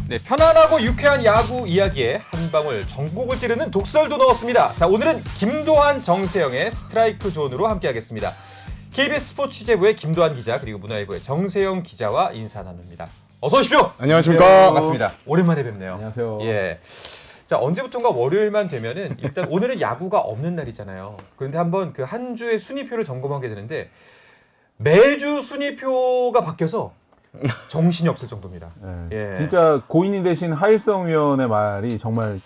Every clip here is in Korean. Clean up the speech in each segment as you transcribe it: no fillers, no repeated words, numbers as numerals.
네, 편안하고 유쾌한 야구 이야기에 한 방울 전국을 찌르는 독설도 넣었습니다. 자, 오늘은 김도환, 정세영의 스트라이크 존으로 함께하겠습니다. KBS 스포츠 취재부의 김도환 기자 그리고 문화일보의 정세영 기자와 인사 나눕니다. 어서 오십시오. 안녕하십니까. 반갑습니다. 오랜만에 뵙네요. 안녕하세요. 예. 자, 언제부턴가 월요일만 되면은 일단 오늘은 야구가 없는 날이잖아요. 그런데 한번 그 한 주의 순위표를 점검하게 되는데 매주 순위표가 바뀌어서 정신이 없을 정도입니다. 네, 예. 진짜 고인이 되신 하일성 위원의 말이 정말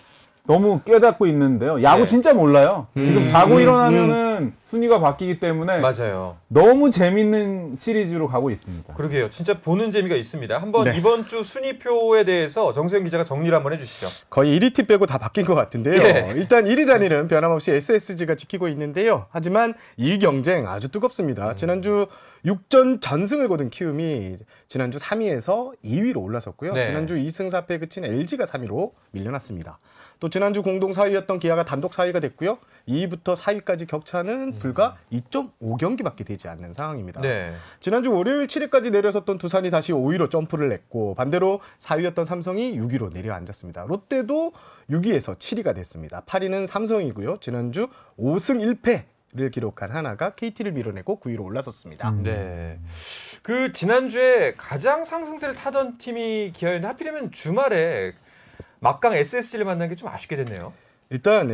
너무 깨닫고 있는데요. 야구 네. 진짜 몰라요. 지금 자고 일어나면은 순위가 바뀌기 때문에 맞아요. 너무 재밌는 시리즈로 가고 있습니다. 그러게요. 진짜 보는 재미가 있습니다. 한번 네. 이번 주 순위표에 대해서 정세영 기자가 정리를 한번 해주시죠. 거의 1위 팀 빼고 다 바뀐 것 같은데요. 예. 일단 1위 자리는 변함없이 SSG가 지키고 있는데요. 하지만 이 경쟁 아주 뜨겁습니다. 지난주 6전 전승을 거둔 키움이 지난주 3위에서 2위로 올라섰고요. 네. 지난주 2승 4패에 그친 LG가 3위로 밀려났습니다. 또 지난주 공동 4위였던 기아가 단독 4위가 됐고요. 2위부터 4위까지 격차는 불과 2.5경기밖에 되지 않는 상황입니다. 네. 지난주 월요일 7위까지 내려섰던 두산이 다시 5위로 점프를 냈고 반대로 4위였던 삼성이 6위로 내려앉았습니다. 롯데도 6위에서 7위가 됐습니다. 8위는 삼성이고요. 지난주 5승 1패를 기록한 하나가 KT를 밀어내고 9위로 올라섰습니다. 네. 그 지난주에 가장 상승세를 타던 팀이 기아였는데 하필이면 주말에 막강 SSG를 만난 게 좀 아쉽게 됐네요. 일단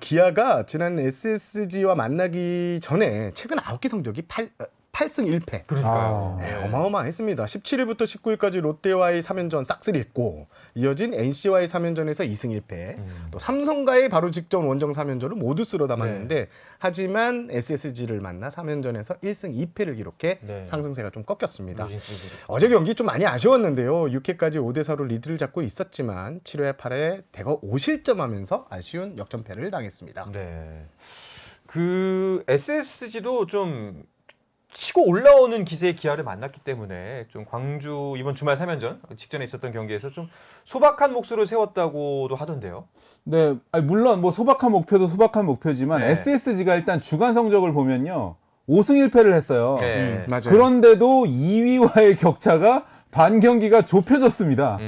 기아가 지난 SSG와 만나기 전에 최근 9개 성적이 8승 1패. 그러니까요. 네, 어마어마했습니다. 17일부터 19일까지 롯데와의 3연전 싹쓸이 했고 이어진 NC와의 3연전에서 2승 1패 또 삼성과의 바로 직전 원정 3연전을 모두 쓸어 담았는데 하지만 SSG를 만나 3연전에서 1승 2패를 기록해 네. 상승세가 좀 꺾였습니다. 무진수들이. 어제 경기 좀 많이 아쉬웠는데요. 6회까지 5대4로 리드를 잡고 있었지만 7회 8회 대거 5실점하면서 아쉬운 역전패를 당했습니다. 네. 그 SSG도 좀 치고 올라오는 기세의 기아를 만났기 때문에 좀 광주 이번 주말 3연전 직전에 있었던 경기에서 좀 소박한 목표를 세웠다고도 하던데요. 네, 아니, 물론 뭐 소박한 목표도 소박한 목표지만 네. SSG가 일단 주간 성적을 보면요. 5승 1패를 했어요. 네. 맞아요. 그런데도 2위와의 격차가 반 경기가 좁혀졌습니다.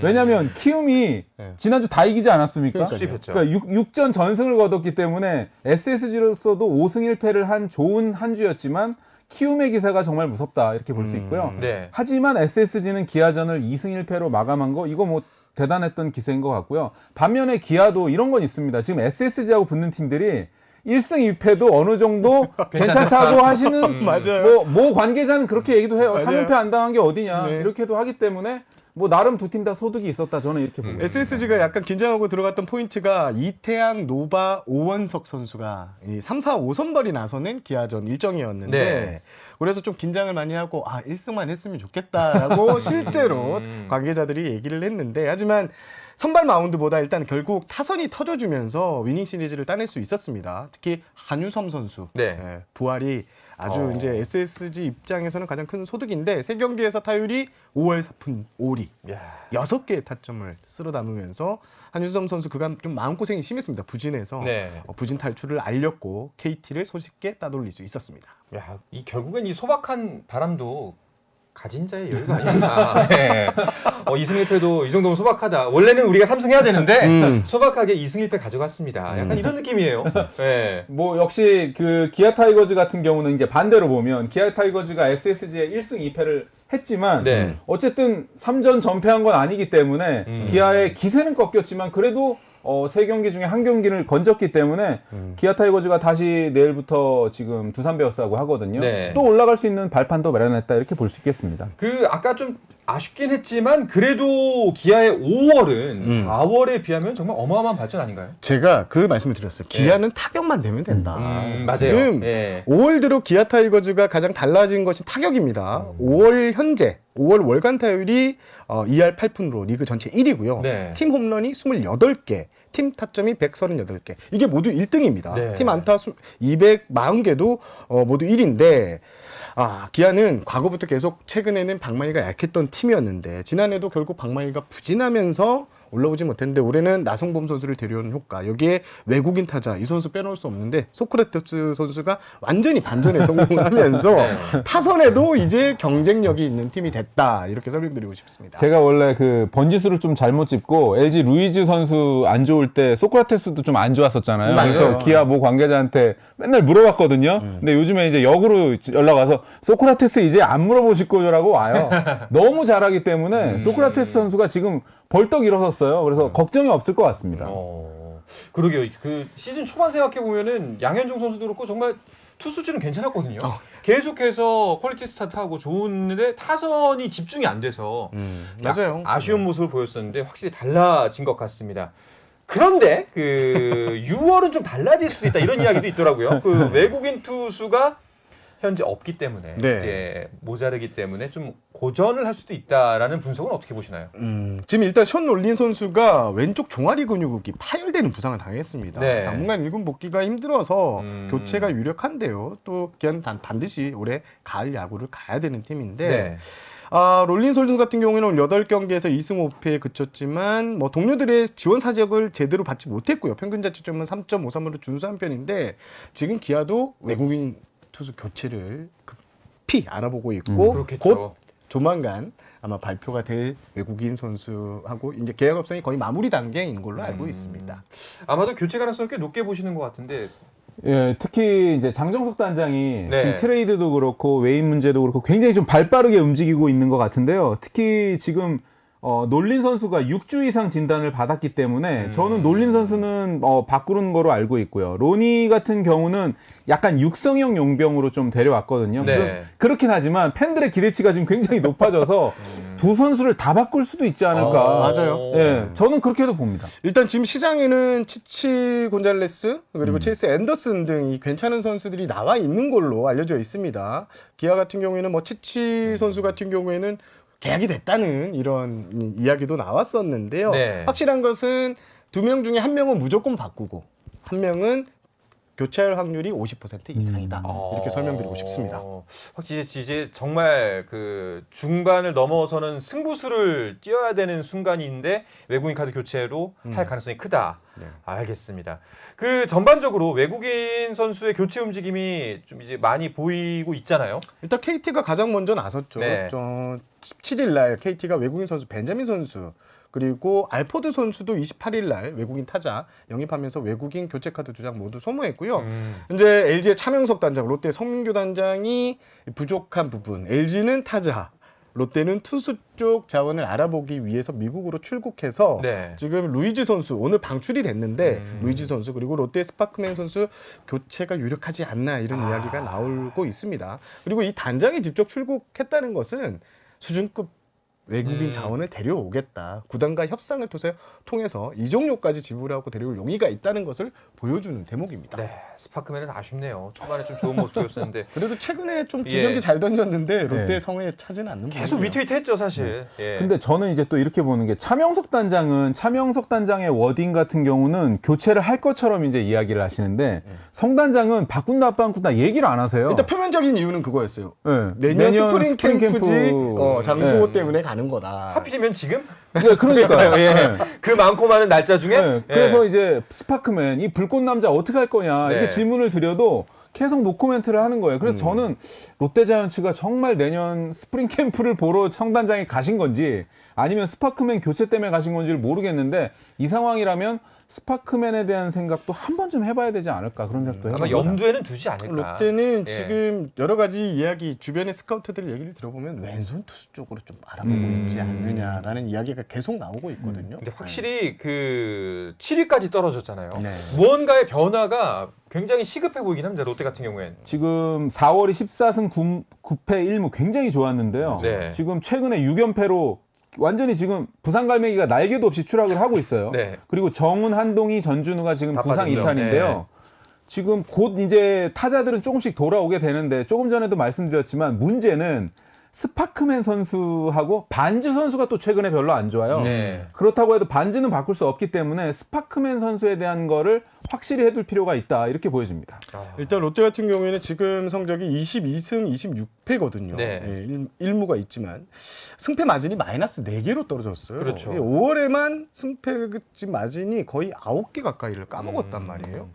왜냐하면 키움이 네. 지난주 다 이기지 않았습니까? 수입했죠. 그러니까 6전 전승을 거뒀기 때문에 SSG로서도 5승 1패를 한 좋은 한 주였지만 키움의 기세가 정말 무섭다 이렇게 볼 수 있고요. 네. 하지만 SSG는 기아전을 2승 1패로 마감한 거 이거 뭐 대단했던 기세인 것 같고요. 반면에 기아도 이런 건 있습니다. 지금 SSG하고 붙는 팀들이 1승 2패도 어느 정도 괜찮다고 하시는 맞아요. 뭐 관계자는 그렇게 얘기도 해요. 맞아요. 3연패 안 당한 게 어디냐 네. 이렇게도 하기 때문에 뭐 나름 두 팀 다 소득이 있었다 저는 이렇게 보고 있습니다. SSG가 약간 긴장하고 들어갔던 포인트가 이태양, 노바, 오원석 선수가 이 3, 4, 5선발이 나서는 기아전 일정이었는데 네. 그래서 좀 긴장을 많이 하고 1승만 했으면 좋겠다라고 실제로 관계자들이 얘기를 했는데 하지만 선발 마운드보다 일단 결국 타선이 터져주면서 위닝 시리즈를 따낼 수 있었습니다. 특히 한유섬 선수 네. 부활이 아주 이제 SSG 입장에서는 가장 큰 소득인데 3경기에서 타율이 5할 4푼 5리 야. 6개의 타점을 쓸어 담으면서 한유섬 선수 그간 좀 마음고생이 심했습니다. 부진해서 네. 부진 탈출을 알렸고 KT를 손쉽게 따돌릴 수 있었습니다. 야, 이 결국엔 이 소박한 바람도 가진 자의 여유가 아니었나. 네. 2승 1패도 이 정도면 소박하다. 원래는 우리가 3승 해야 되는데 소박하게 2승 1패 가져갔습니다. 약간 이런 느낌이에요. 네. 뭐 역시 그 기아 타이거즈 같은 경우는 이제 반대로 보면 기아 타이거즈가 SSG에 1승 2패를 했지만 네. 어쨌든 3전 전패한 건 아니기 때문에 기아의 기세는 꺾였지만 그래도 3경기 중에 한 경기를 건졌기 때문에 기아 타이거즈가 다시 내일부터 지금 두산 베어스하고 하거든요. 네. 또 올라갈 수 있는 발판도 마련했다 이렇게 볼 수 있겠습니다. 그 아까 좀 아쉽긴 했지만 그래도 기아의 5월은 4월에 비하면 정말 어마어마한 발전 아닌가요? 제가 그 말씀을 드렸어요. 기아는 타격만 되면 된다. 맞아요. 지금 예. 5월 들어 기아 타이거즈가 가장 달라진 것이 타격입니다. 5월 현재 5월 월간 타율이 2할 8푼으로 리그 전체 1위고요. 네. 팀 홈런이 28개, 팀 타점이 138개. 이게 모두 1등입니다. 네. 팀 안타 240개도 모두 1위인데 기아는 과거부터 계속 최근에는 방망이가 약했던 팀이었는데 지난해도 결국 방망이가 부진하면서 올라오지 못했는데 올해는 나성범 선수를 데려오는 효과, 여기에 외국인 타자 이 선수 빼놓을 수 없는데 소크라테스 선수가 완전히 반전에 성공하면서 타선에도 이제 경쟁력이 있는 팀이 됐다, 이렇게 설명드리고 싶습니다. 제가 원래 그 번지수를 좀 잘못 짚고 LG 루이즈 선수 안 좋을 때 소크라테스도 좀 안 좋았었잖아요. 맞아요. 그래서 기아 모 관계자한테 맨날 물어봤거든요. 근데 요즘에 이제 역으로 연락 와서 소크라테스 이제 안 물어보실 거죠라고 와요. 너무 잘하기 때문에 소크라테스 선수가 지금 벌떡 일어섰어요. 그래서 걱정이 없을 것 같습니다. 그러게요. 그 시즌 초반 생각해 보면은 양현종 선수도 그렇고 정말 투수진은 괜찮았거든요. 계속해서 퀄리티 스타트하고 좋은데 타선이 집중이 안 돼서 맞아요. 아쉬운 모습을 보였었는데 확실히 달라진 것 같습니다. 그런데 그 6월은 좀 달라질 수도 있다, 이런 이야기도 있더라고요. 그 외국인 투수가 현재 없기 때문에 네. 이제 모자르기 때문에 좀 고전을 할 수도 있다라는 분석은 어떻게 보시나요? 지금 일단 션 롤린 선수가 왼쪽 종아리 근육이 파열되는 부상을 당했습니다. 네. 당분간 1군 복귀가 힘들어서 교체가 유력한데요. 또 기아는 반드시 올해 가을 야구를 가야 되는 팀인데 네. 롤린 선수 같은 경우에는 오늘 8경기에서 2승 5패에 그쳤지만 뭐 동료들의 지원 사격을 제대로 받지 못했고요. 평균 자책점은 3.53으로 준수한 편인데 지금 기아도 외국인 투수 교체를 급히 알아보고 있고 그렇겠죠. 곧 조만간 아마 발표가 될 외국인 선수하고 이제 계약 협상이 거의 마무리 단계인 걸로 알고 있습니다. 아마도 교체 가능성을 꽤 높게 보시는 것 같은데. 예, 특히 이제 장정석 단장이 네. 지금 트레이드도 그렇고 외인 문제도 그렇고 굉장히 좀 발빠르게 움직이고 있는 것 같은데요. 특히 지금 놀린 선수가 6주 이상 진단을 받았기 때문에 저는 놀린 선수는 바꾸는 거로 알고 있고요. 로니 같은 경우는 약간 육성형 용병으로 좀 데려왔거든요. 네. 그렇긴 하지만 팬들의 기대치가 지금 굉장히 높아져서 두 선수를 다 바꿀 수도 있지 않을까. 맞아요. 예, 저는 그렇게도 봅니다. 일단 지금 시장에는 치치 곤잘레스 그리고 체이스 앤더슨 등이 괜찮은 선수들이 나와 있는 걸로 알려져 있습니다. 기아 같은 경우에는 뭐 치치 선수 같은 경우에는 계약이 됐다는 이런 이야기도 나왔었는데요. 네. 확실한 것은 2명 중에 1명은 무조건 바꾸고 1명은 교체할 확률이 50% 이상이다. 이렇게 설명드리고 싶습니다. 확실히 이제 정말 그 중반을 넘어서는 승부수를 띄어야 되는 순간인데 외국인 카드 교체로 할 가능성이 크다. 네. 알겠습니다. 그 전반적으로 외국인 선수의 교체 움직임이 좀 이제 많이 보이고 있잖아요. 일단 KT가 가장 먼저 나섰죠. 네. 17일 날 KT가 외국인 선수 벤자민 선수 그리고 알포드 선수도 28일 날 외국인 타자 영입하면서 외국인 교체 카드 2장 모두 소모했고요. 이제 LG의 차명석 단장, 롯데 성민교 단장이 부족한 부분, LG는 타자, 롯데는 투수 쪽 자원을 알아보기 위해서 미국으로 출국해서 네. 지금 루이즈 선수 오늘 방출이 됐는데 루이즈 선수 그리고 롯데 스파크맨 선수 교체가 유력하지 않나 이런 이야기가 나오고 있습니다. 그리고 이 단장이 직접 출국했다는 것은 수준급 외국인 자원을 데려오겠다. 구단과 협상을 통해서 이적료까지 지불하고 데려올 용의가 있다는 것을 보여주는 대목입니다. 네, 스파크맨은 아쉽네요. 초반에 좀 좋은 모습 보였었는데 그래도 최근에 좀 두 예. 경기 잘 던졌는데 롯데 네. 성에 차지는 않는 계속 부분이에요. 위트위트했죠, 사실. 예. 근데 저는 이제 또 이렇게 보는 게 차명석 단장의 워딩 같은 경우는 교체를 할 것처럼 이제 이야기를 하시는데 성 단장은 바꾼다 바꾼다 얘기를 안 하세요. 일단 표면적인 이유는 그거였어요. 네. 내년 스프링 캠프지 캠프. 장수호 네. 때문에 가는 거다. 하필이면 지금 네, 그러니까요. 예. 그 많고 많은 날짜 중에 네, 그래서 이제 스파크맨 이 불꽃 남자 어떻게 할 거냐 네. 이렇게 질문을 드려도 계속 노코멘트를 하는 거예요. 그래서 저는 롯데자이언츠가 정말 내년 스프링 캠프를 보러 성단장에 가신 건지 아니면 스파크맨 교체 때문에 가신 건지를 모르겠는데 이 상황이라면 스파크맨에 대한 생각도 한 번쯤 해봐야 되지 않을까 그런 생각도 아마 해봅니다. 염두에는 두지 않을까. 롯데는 예. 지금 여러 가지 이야기 주변의 스카우트들 얘기를 들어보면 왼손 투수 쪽으로 좀 알아보고 있지 않느냐라는 이야기가 계속 나오고 있거든요. 근데 확실히 그 7위까지 떨어졌잖아요. 네. 무언가의 변화가 굉장히 시급해 보이긴 합니다. 롯데 같은 경우엔. 지금 4월이 14승 9패 1무 굉장히 좋았는데요. 네. 지금 최근에 6연패로 완전히 지금 부상 갈매기가 날개도 없이 추락을 하고 있어요. 네. 그리고 정은, 한동희, 전준우가 지금 다 부상 빠졌죠. 이탄인데요. 네. 지금 곧 이제 타자들은 조금씩 돌아오게 되는데 조금 전에도 말씀드렸지만 문제는 스파크맨 선수하고 반즈 선수가 또 최근에 별로 안 좋아요. 네. 그렇다고 해도 반즈는 바꿀 수 없기 때문에 스파크맨 선수에 대한 거를 확실히 해둘 필요가 있다 이렇게 보여집니다. 일단 롯데 같은 경우에는 지금 성적이 22승 26패거든요. 네. 예, 일무가 있지만 승패 마진이 마이너스 4개로 떨어졌어요. 그렇죠. 5월에만 승패 마진이 거의 9개 가까이를 까먹었단 말이에요.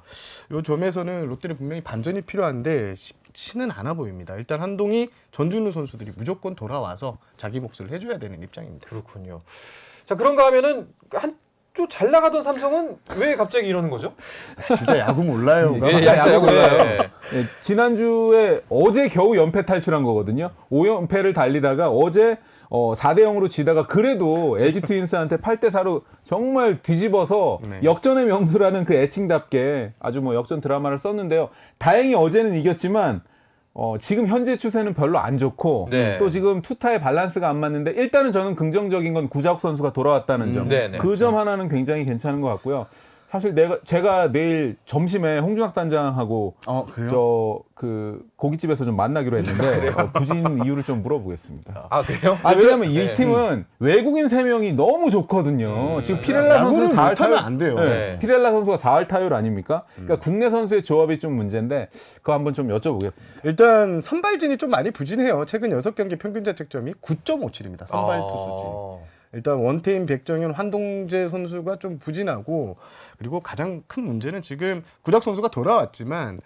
이 점에서는 롯데는 분명히 반전이 필요한데 쉽지는 않아 보입니다. 일단 한동희, 전준우 선수들이 무조건 돌아와서 자기 몫을 해줘야 되는 입장입니다. 그렇군요. 자, 그런가 하면은 또 잘 나가던 삼성은 왜 갑자기 이러는 거죠? 진짜 야구 몰라요. 예, 진짜 야구 몰라요. 네. 예, 지난주에 어제 겨우 연패 탈출한 거거든요. 5연패를 달리다가 어제 4대 0으로 지다가 그래도 LG 트윈스한테 8대 4로 정말 뒤집어서 네. 역전의 명수라는 그 애칭답게 아주 뭐 역전 드라마를 썼는데요. 다행히 어제는 이겼지만 지금 현재 추세는 별로 안 좋고 네. 또 지금 투타의 밸런스가 안 맞는데 일단은 저는 긍정적인 건 구자욱 선수가 돌아왔다는 점. 네, 네. 그 점 하나는 굉장히 괜찮은 것 같고요. 사실 제가 내일 점심에 홍준학 단장하고 그래요? 그 고깃집에서 좀 만나기로 했는데 부진 이유를 좀 물어보겠습니다. 아, 그래요? 왜냐면 이 네. 팀은 외국인 3명이 너무 좋거든요. 지금 피렐라 선수는 야구를 4할 못하면 타율 안 돼요. 네. 피렐라 선수가 4할 타율 아닙니까? 그러니까 국내 선수의 조합이 좀 문제인데 그거 한번 좀 여쭤보겠습니다. 일단 선발진이 좀 많이 부진해요. 최근 6경기 평균 자책점이 9.57입니다. 선발 투수진. 일단 원태인, 백정현, 한동재 선수가 좀 부진하고 그리고 가장 큰 문제는 지금 구자욱 선수가 돌아왔지만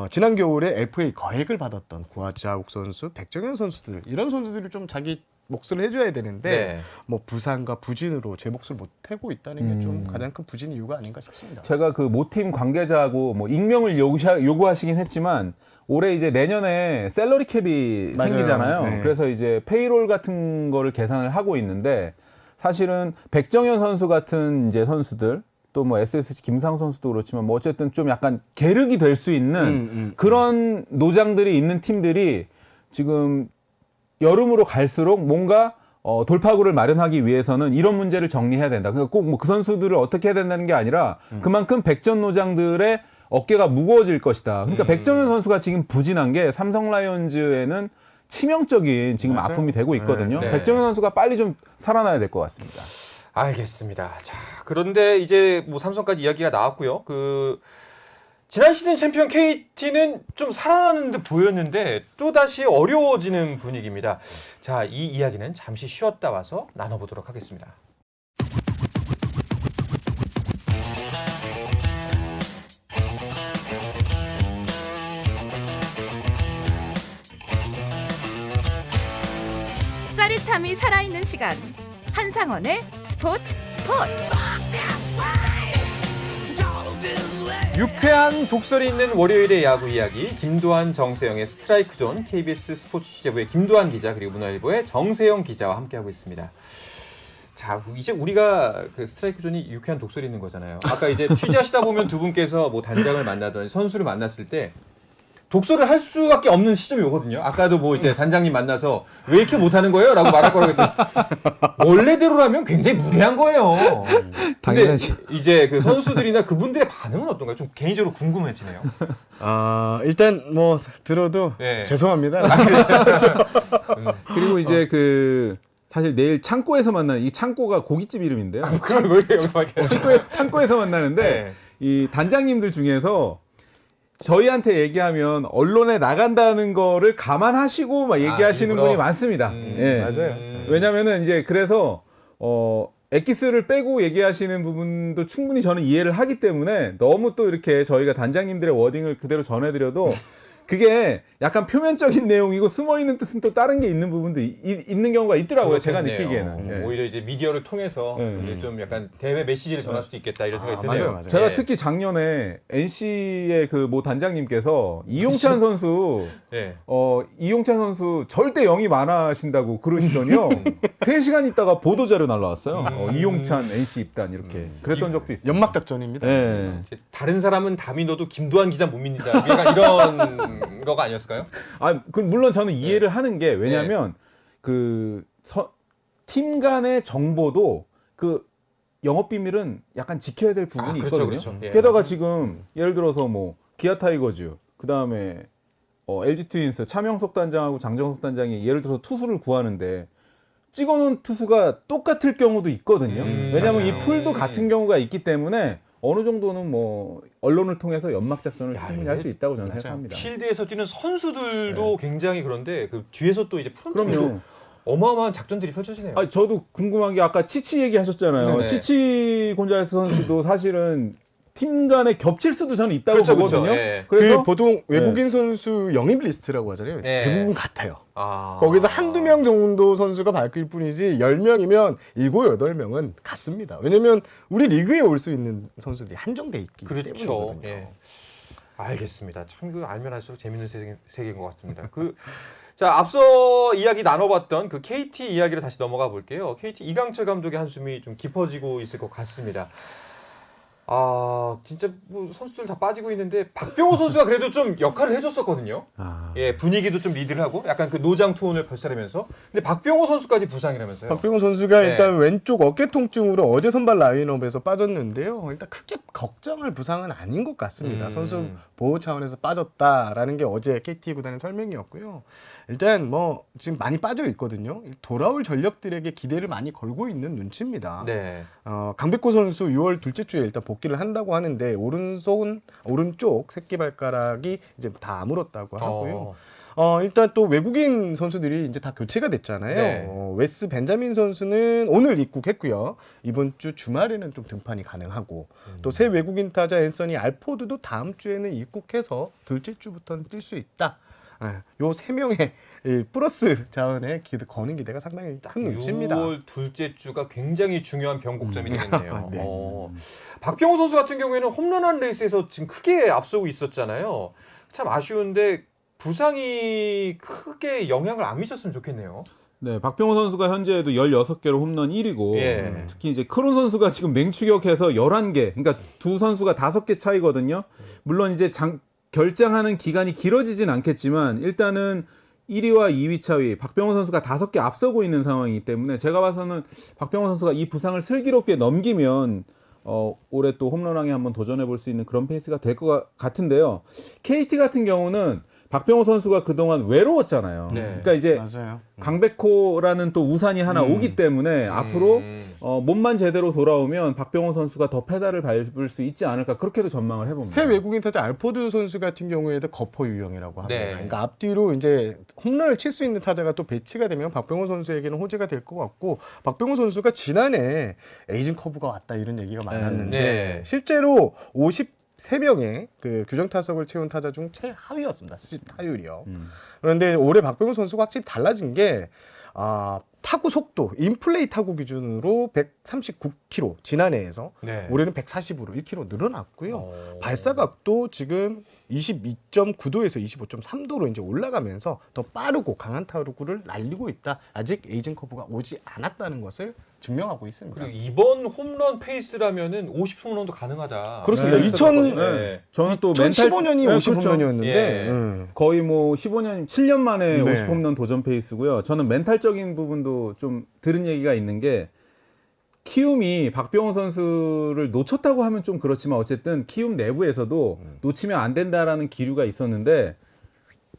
지난 겨울에 FA 거액을 받았던 구자욱 선수, 백정현 선수들 이런 선수들이 좀 자기 몫을 해줘야 되는데 네. 뭐 부상과 부진으로 제 몫을 못 하고 있다는 게 좀 가장 큰 부진 이유가 아닌가 싶습니다. 제가 그 모팀 관계자하고 뭐 익명을 요구하시긴 했지만 올해 이제 내년에 셀러리 캡이 맞아요. 생기잖아요. 네. 그래서 이제 페이롤 같은 거를 계산을 하고 있는데 사실은 백정현 선수 같은 이제 선수들 또 뭐 SSG 김상 선수도 그렇지만 뭐 어쨌든 좀 약간 계륵이 될 수 있는 그런 노장들이 있는 팀들이 지금 여름으로 갈수록 뭔가 돌파구를 마련하기 위해서는 이런 문제를 정리해야 된다. 그러니까 꼭 뭐 그 선수들을 어떻게 해야 된다는 게 아니라 그만큼 백전 노장들의 어깨가 무거워질 것이다. 그러니까 백정현 선수가 지금 부진한 게 삼성 라이온즈에는 치명적인 지금 맞아요. 아픔이 되고 있거든요. 네. 백정현 선수가 빨리 좀 살아나야 될 것 같습니다. 알겠습니다. 자, 그런데 이제 뭐 삼성까지 이야기가 나왔고요. 지난 시즌 챔피언 KT는 좀 살아나는 듯 보였는데 또다시 어려워지는 분위기입니다. 자, 이 이야기는 잠시 쉬었다 와서 나눠보도록 하겠습니다. 짜릿함이 살아있는 시간 한상원의 스포츠. 유쾌한 독설이 있는 월요일의 야구 이야기 김도한 정세영의 스트라이크 존 KBS 스포츠 취재부의 김도한 기자 그리고 문화일보의 정세영 기자와 함께하고 있습니다. 자, 이제 우리가 그 스트라이크 존이 유쾌한 독설이 있는 거잖아요. 아까 이제 취재하시다 보면 두 분께서 뭐 단장을 만나든 선수를 만났을 때 독설을 할 수밖에 없는 시점이 오거든요. 아까도 뭐 이제 단장님 만나서 왜 이렇게 못하는 거예요? 라고 말할 거라고 했더니 원래대로라면 굉장히 무례한 거예요. 근데 당연하죠. 이제 그 선수들이나 그분들의 반응은 어떤가요? 좀 개인적으로 궁금해지네요. 일단 뭐 들어도 네. 죄송합니다. 그리고 이제 그 사실 내일 창고에서 만나는 이 창고가 고깃집 이름인데요. 그걸 왜 여기서 하게 창고에서 만나는데 네. 이 단장님들 중에서 저희한테 얘기하면 언론에 나간다는 거를 감안하시고 막 얘기하시는 일부러? 분이 많습니다. 예. 맞아요. 왜냐면은 이제 그래서 엑기스를 빼고 얘기하시는 부분도 충분히 저는 이해를 하기 때문에 너무 또 이렇게 저희가 단장님들의 워딩을 그대로 전해드려도 그게 약간 표면적인 내용이고 숨어있는 뜻은 또 다른 게 있는 부분도 있는 경우가 있더라고요. 제가 그렇겠네요. 느끼기에는. 예. 오히려 이제 미디어를 통해서 이제 좀 약간 대외 메시지를 전할 수도 있겠다 이런 생각이 드네요. 맞아요, 맞아요. 제가 예. 특히 작년에 NC의 그 모 단장님께서 이용찬 선수 예. 이용찬 선수 절대 영이 많아신다고 그러시더니요. 3시간 있다가 보도자료 날라왔어요. 이용찬 NC 입단 이렇게 그랬던 적도 있어요. 연막 작전입니다. 예. 다른 사람은 다 믿어도 김도한 기자 못 믿는다. 약간 이런 거가 아니었을까요? 물론 저는 이해를 하는 게 왜냐하면 팀 간의 정보도 그 영업 비밀은 약간 지켜야 될 부분이 그렇죠, 있거든요. 그렇죠. 예. 게다가 지금 예를 들어서 뭐 기아 타이거즈, 그 다음에 LG 트윈스 차명석 단장하고 장정석 단장이 예를 들어서 투수를 구하는데 찍어놓은 투수가 똑같을 경우도 있거든요. 왜냐하면 이 맞아요. 풀도 같은 경우가 있기 때문에 어느 정도는 뭐 언론을 통해서 연막 작전을 충분히 할 수 있다고 저는 맞아요. 생각합니다. 필드에서 뛰는 선수들도 굉장히 그런데 그 뒤에서 또 이제 프론트로 그럼요. 어마어마한 작전들이 펼쳐지네요. 아니, 저도 궁금한 게 아까 치치 얘기하셨잖아요. 네네. 치치 곤잘레스 선수도 사실은 팀 간에 겹칠 수도 저는 있다고 그렇죠, 보거든요. 그렇죠. 예. 그래서 그 보통 외국인 선수 영입 리스트라고 하잖아요. 네. 대부분 같아요. 아. 거기서 한두 명 정도 선수가 바뀔 뿐이지 10명이면 7, 8명은 같습니다. 왜냐면 우리 리그에 올 수 있는 선수들이 한정돼 있기 그렇죠. 때문이거든요. 예. 알겠습니다. 참 그 알면 할수록 재밌는 세계인 것 같습니다. 자, 앞서 이야기 나눠봤던 그 KT 이야기로 다시 넘어가 볼게요. KT 이강철 감독의 한숨이 좀 깊어지고 있을 것 같습니다. 아, 진짜 뭐 선수들 다 빠지고 있는데 박병호 선수가 그래도 좀 역할을 해줬었거든요. 예, 분위기도 좀 리드를 하고 약간 그 노장 투혼을 벌써하면서. 근데 박병호 선수까지 부상이라면서요. 박병호 선수가 네. 일단 왼쪽 어깨 통증으로 어제 선발 라인업에서 빠졌는데요. 일단 크게 걱정할 부상은 아닌 것 같습니다. 선수 보호 차원에서 빠졌다라는 게 어제 KT 구단의 설명이었고요. 일단 뭐 지금 많이 빠져 있거든요. 돌아올 전력들에게 기대를 많이 걸고 있는 눈치입니다. 네. 강백호 선수 6월 둘째 주에 일단 복귀를 한다고 하는데 오른쪽 새끼발가락이 이제 다 아물었다고 하고요. 일단 또 외국인 선수들이 이제 다 교체가 됐잖아요. 네. 웨스 벤자민 선수는 오늘 입국했고요. 이번 주 주말에는 좀 등판이 가능하고 또 새 외국인 타자 앤서니 알포드도 다음 주에는 입국해서 둘째 주부터는 뛸 수 있다. 요 세 명의 플러스 자원에 거는 기대가 상당히 큰 눈치입니다. 6월 둘째 주가 굉장히 중요한 변곡점이 되겠네요. 네. 박병호 선수 같은 경우에는 홈런한 레이스에서 지금 크게 앞서고 있었잖아요. 참 아쉬운데 부상이 크게 영향을 안 미쳤으면 좋겠네요. 네, 박병호 선수가 현재도 16개로 홈런 1위고 예. 특히 이제 크론 선수가 지금 맹추격해서 11개. 그러니까 두 선수가 5개 차이거든요. 물론 이제 결장하는 기간이 길어지진 않겠지만 일단은 1위와 2위 차위 박병호 선수가 5개 앞서고 있는 상황이기 때문에 제가 봐서는 박병호 선수가 이 부상을 슬기롭게 넘기면 올해 또 홈런왕에 한번 도전해 볼 수 있는 그런 페이스가 될 것 같은데요. KT 같은 경우는 박병호 선수가 그동안 외로웠잖아요. 네. 그러니까 이제 맞아요. 강백호라는 또 우산이 하나 오기 때문에 앞으로 몸만 제대로 돌아오면 박병호 선수가 더 페달을 밟을 수 있지 않을까 그렇게도 전망을 해봅니다. 새 외국인 타자 알포드 선수 같은 경우에도 거포 유형이라고 합니다. 네. 그러니까 앞뒤로 이제 홈런을 칠 수 있는 타자가 또 배치가 되면 박병호 선수에게는 호재가 될 것 같고 박병호 선수가 지난해 에이징 커브가 왔다 이런 얘기가 많았는데 네. 실제로 53명의 그 규정 타석을 채운 타자 중 최하위였습니다. 시즌 타율이요. 그런데 올해 박병호 선수가 확실히 달라진 게 타구 속도, 인플레이 타구 기준으로 139km 지난해에서 네. 올해는 140으로 1km 늘어났고요. 발사각도 지금 22.9도에서 25.3도로 이제 올라가면서 더 빠르고 강한 타구를 날리고 있다. 아직 에이징 커브가 오지 않았다는 것을 증명하고 있습니다. 그리고 이번 홈런 페이스라면은 50홈런도 가능하다. 그렇습니다. 네, 2000 네. 저는 또 멘탈 2015년이 네, 50홈런이었는데 예. 거의 뭐 15년, 7년 만에 네. 50홈런 도전 페이스고요. 저는 멘탈적인 부분도 좀 들은 얘기가 있는 게 키움이 박병호 선수를 놓쳤다고 하면 좀 그렇지만 어쨌든 키움 내부에서도 놓치면 안 된다라는 기류가 있었는데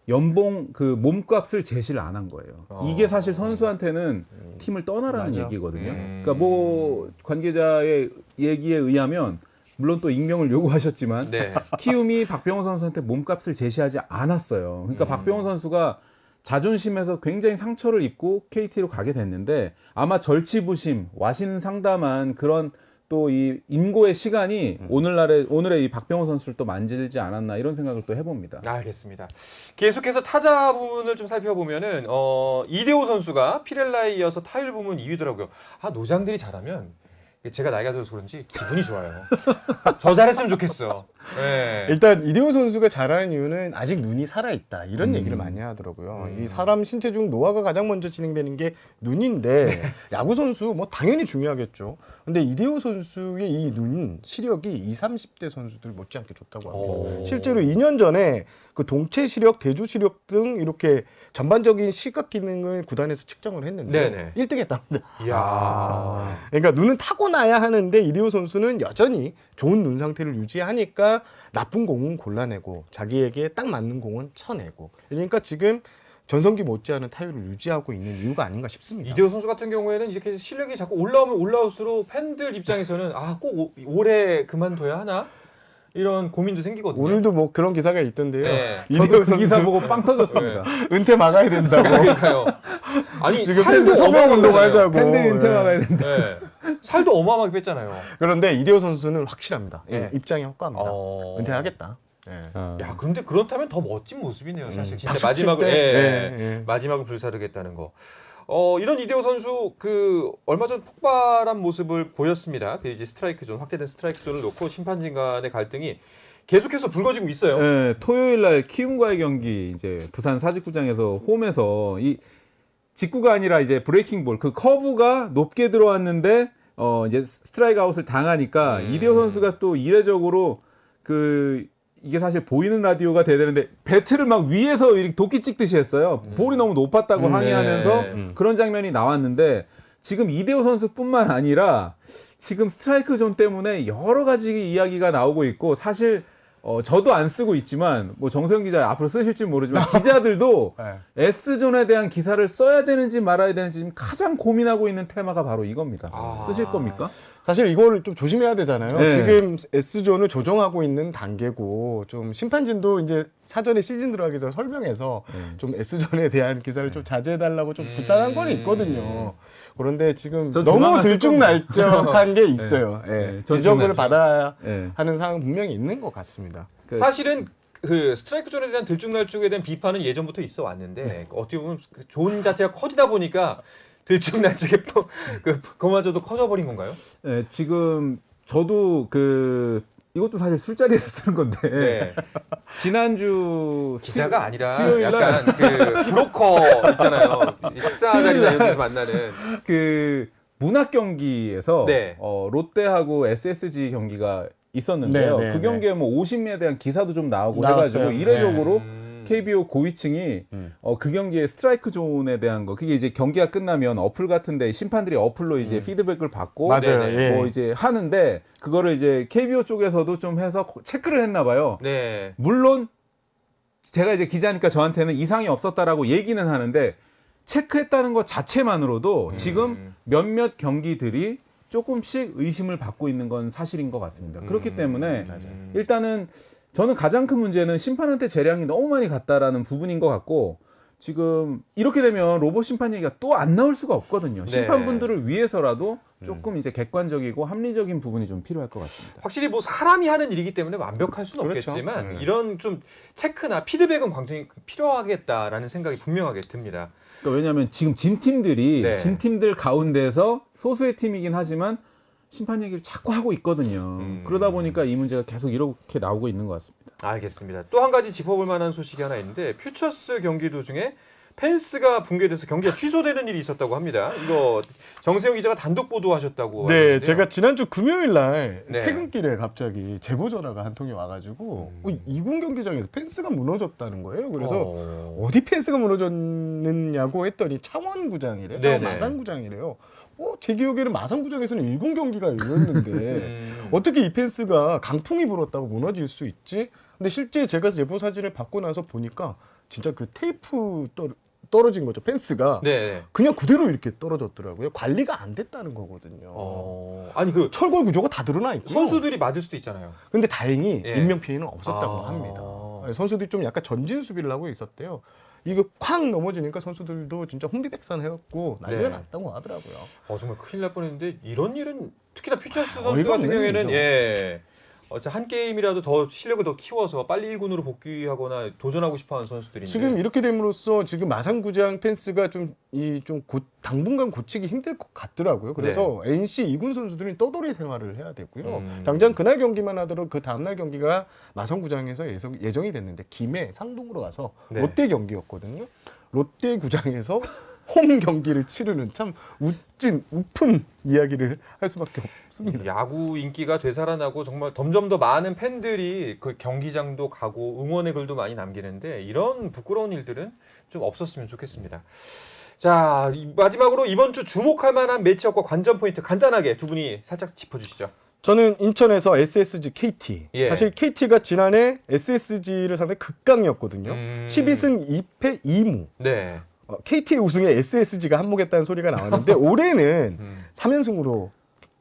연봉 그 몸값을 제시를 안 한 거예요. 이게 사실 선수한테는 팀을 떠나라는 맞아. 얘기거든요. 그러니까 뭐 관계자의 얘기에 의하면 물론 또 익명을 요구하셨지만 네. 키움이 박병호 선수한테 몸값을 제시하지 않았어요. 그러니까 박병호 선수가 자존심에서 굉장히 상처를 입고 KT로 가게 됐는데 아마 절치부심, 와신 상담한 그런 또 이 인고의 시간이 오늘의 이 박병호 선수를 또 만질지 않았나 이런 생각을 또 해봅니다. 알겠습니다. 계속해서 타자 부분을 좀 살펴보면은 이대호 선수가 피렐라에 이어서 타율 부문 2위더라고요. 노장들이 잘하면 제가 나이가 들어서 그런지 기분이 좋아요. 더 잘했으면 좋겠어. 네. 일단 이대호 선수가 잘하는 이유는 아직 눈이 살아있다 이런 얘기를 많이 하더라고요. 이 사람 신체 중 노화가 가장 먼저 진행되는 게 눈인데 야구 선수 뭐 당연히 중요하겠죠. 근데 이대호 선수의 이 눈 시력이 20, 30대 선수들 못지않게 좋다고 합니다. 실제로 2년 전에 그 동체 시력, 대조 시력 등 이렇게 전반적인 시각 기능을 구단에서 측정을 했는데 네네. 1등했답니다. 이야. 그러니까 눈은 타고나야 하는데 이대호 선수는 여전히 좋은 눈 상태를 유지하니까 보니까 나쁜 공은 골라내고 자기에게 딱 맞는 공은 쳐내고 그러니까 지금 전성기 못지않은 타율을 유지하고 있는 이유가 아닌가 싶습니다. 이대호 선수 같은 경우에는 이렇게 실력이 자꾸 올라오면 올라올수록 팬들 입장에서는 꼭 올해 그만둬야 하나? 이런 고민도 생기거든요. 오늘도 뭐 그런 기사가 있던데요. 네. 저도 그 기사 보고 빵 터졌습니다. 은퇴 막아야 된다고. 그러니까요. 아니 지금 살도 팬들 서명 어마어마하게 운동하자고. 팬들이 은퇴 예. 막아야 된다. 네. 살도 어마어마하게 뺐잖아요. 그런데 이대호 선수는 확실합니다. 예, 네. 입장이 확고합니다. 어. 은퇴하겠다. 예. 야, 그런데 그렇다면 더 멋진 모습이네요, 사실. 진짜 박수 칠 마지막을 때? 예. 마지막을 불사르겠다는 거. 이런 이대호 선수 얼마 전 폭발한 모습을 보였습니다. 이제 확대된 스트라이크 존을 놓고 심판진 간의 갈등이 계속해서 불거지고 있어요. 네, 토요일 날 키움과의 경기 이제 부산 사직구장에서 홈에서 이 직구가 아니라 이제 브레이킹 볼 그 커브가 높게 들어왔는데 이제 스트라이크 아웃을 당하니까 이대호 선수가 또 이례적으로 이게 사실 보이는 라디오가 돼야 되는데 배트를 막 위에서 이렇게 도끼 찍듯이 했어요. 볼이 너무 높았다고 항의하면서 그런 장면이 나왔는데 지금 이대호 선수뿐만 아니라 지금 스트라이크 존 때문에 여러 가지 이야기가 나오고 있고 사실 저도 안 쓰고 있지만 뭐 정세영 기자 앞으로 쓰실지 모르지만 기자들도 네. S존에 대한 기사를 써야 되는지 말아야 되는지 지금 가장 고민하고 있는 테마가 바로 이겁니다. 아. 쓰실 겁니까? 사실 이거를 좀 조심해야 되잖아요. 네. 지금 S존을 조정하고 있는 단계고 좀 심판진도 이제 사전에 시즌 들어가기 전에 설명해서 좀 S존에 대한 기사를 좀 자제해달라고 좀 부탁한 건 있거든요. 그런데 지금 전 너무 조만간 쓸 들쭉날쭉한 게 있어요. 예. 네, 전 지적을 조만간. 받아야 네. 하는 상황은 분명히 있는 것 같습니다. 사실은 스트라이크 존에 대한 들쭉날쭉에 대한 비판은 예전부터 있어 왔는데 어떻게 보면 존 자체가 커지다 보니까 들쭉날쭉에 그마저도 커져버린 건가요? 네, 지금 저도 이것도 사실 술자리에서 쓰는 건데 네. 지난주 기자가 아니라 수요일 날 약간 브로커 있잖아요. 식사 자리나 이런 데서 만나는. 문학 경기에서 네. 롯데하고 SSG 경기가 있었는데요. 네, 네, 그 경기에 뭐 오심에 대한 기사도 좀 나오고 나왔어요. 해가지고 이례적으로 네. KBO 고위층이 그 경기에 스트라이크 존에 대한 거 그게 이제 경기가 끝나면 어플 같은데 심판들이 어플로 이제 피드백을 받고 맞아요. 네네. 예. 뭐 이제 하는데 그거를 이제 KBO 쪽에서도 좀 해서 체크를 했나 봐요. 네. 물론 제가 이제 기자니까 저한테는 이상이 없었다라고 얘기는 하는데 체크했다는 것 자체만으로도 지금 몇몇 경기들이 조금씩 의심을 받고 있는 건 사실인 것 같습니다. 그렇기 때문에 일단은 저는 가장 큰 문제는 심판한테 재량이 너무 많이 갔다라는 부분인 것 같고 지금 이렇게 되면 로봇 심판 얘기가 또 안 나올 수가 없거든요. 심판분들을 위해서라도 조금 이제 객관적이고 합리적인 부분이 좀 필요할 것 같습니다. 확실히 뭐 사람이 하는 일이기 때문에 완벽할 수는 그렇죠. 없겠지만 이런 좀 체크나 피드백은 굉장히 필요하겠다라는 생각이 분명하게 듭니다. 그러니까 왜냐하면 지금 진 팀들이 네. 진 팀들 가운데서 소수의 팀이긴 하지만 심판 얘기를 자꾸 하고 있거든요. 그러다 보니까 이 문제가 계속 이렇게 나오고 있는 것 같습니다. 알겠습니다. 또 한 가지 짚어볼 만한 소식이 하나 있는데 퓨처스 경기 도중에 펜스가 붕괴돼서 경기가 취소되는 일이 있었다고 합니다. 이거 정세영 기자가 단독 보도하셨다고 네, 하는데요. 제가 지난주 금요일 날 네. 퇴근길에 갑자기 제보 전화가 한 통이 와가지고 이군 경기장에서 펜스가 무너졌다는 거예요. 그래서 어디 펜스가 무너졌느냐고 했더니 창원구장이래요. 네네. 마산구장이래요. 제 기억에는 마산구장에서는 1군 경기가 열렸는데 어떻게 이 펜스가 강풍이 불었다고 무너질 수 있지? 근데 실제 제가 제보 사진을 받고 나서 보니까 진짜 그 테이프 떨어진 거죠. 펜스가 네. 그냥 그대로 이렇게 떨어졌더라고요. 관리가 안 됐다는 거거든요. 아니 철골 구조가 다 드러나 있고 선수들이 맞을 수도 있잖아요. 근데 다행히 예. 인명 피해는 없었다고 합니다. 선수들이 좀 약간 전진 수비를 하고 있었대요. 이거 쾅 넘어지니까 선수들도 진짜 혼비백산해갖고 난리가 네. 났다고 하더라고요. 정말 큰일 날 뻔했는데 이런 일은 특히나 퓨처스 선수 어이가 같은 없는 경우에는 일이죠. 한 게임이라도 더 실력을 더 키워서 빨리 1군으로 복귀하거나 도전하고 싶어하는 선수들인데 지금 이렇게 됨으로써 지금 마산구장 펜스가 당분간 고치기 힘들 것 같더라고요. 그래서 NC 2군 선수들은 떠돌이 생활을 해야 되고요. 당장 그날 경기만 하더라도 그 다음날 경기가 마산구장에서 예정이 됐는데 김해 상동으로 가서 네. 롯데 경기였거든요. 롯데구장에서 홈 경기를 치르는 참 우픈 이야기를 할 수밖에 없습니다. 야구 인기가 되살아나고 정말 점점 더 많은 팬들이 그 경기장도 가고 응원의 글도 많이 남기는데 이런 부끄러운 일들은 좀 없었으면 좋겠습니다. 자, 마지막으로 이번 주 주목할 만한 매치업과 관전 포인트 간단하게 두 분이 살짝 짚어주시죠. 저는 인천에서 SSG KT. 예. 사실 KT가 지난해 SSG를 상대 극강이었거든요. 12승 2패 2무. 네. KT의 우승에 SSG가 한몫했다는 소리가 나왔는데 올해는 3연승으로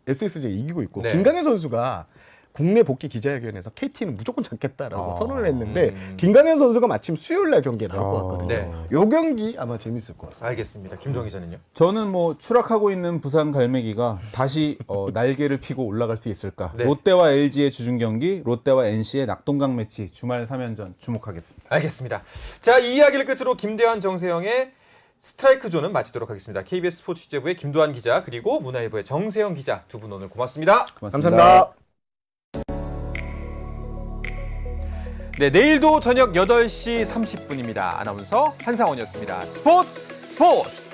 SSG가 이기고 있고 네. 김강현 선수가 국내 복귀 기자회견에서 KT는 무조건 잡겠다라고 아. 선언을 했는데 김강현 선수가 마침 수요일 날 경기에 나올 것 같거든요. 네. 요 경기 아마 재밌을 것 같습니다. 알겠습니다. 김종 기자는요? 저는 뭐 추락하고 있는 부산 갈매기가 다시 날개를 피고 올라갈 수 있을까? 네. 롯데와 LG의 주중 경기, 롯데와 NC의 낙동강 매치 주말 3연전 주목하겠습니다. 알겠습니다. 자, 이 이야기를 끝으로 김대환, 정세영의 스트라이크 존은 마치도록 하겠습니다. KBS 스포츠 취재부의 김도환 기자 그리고 문화일보의 정세영 기자 두 분 오늘 고맙습니다. 감사합니다. 네, 내일도 저녁 8시 30분입니다. 아나운서 한상원이었습니다. 스포츠!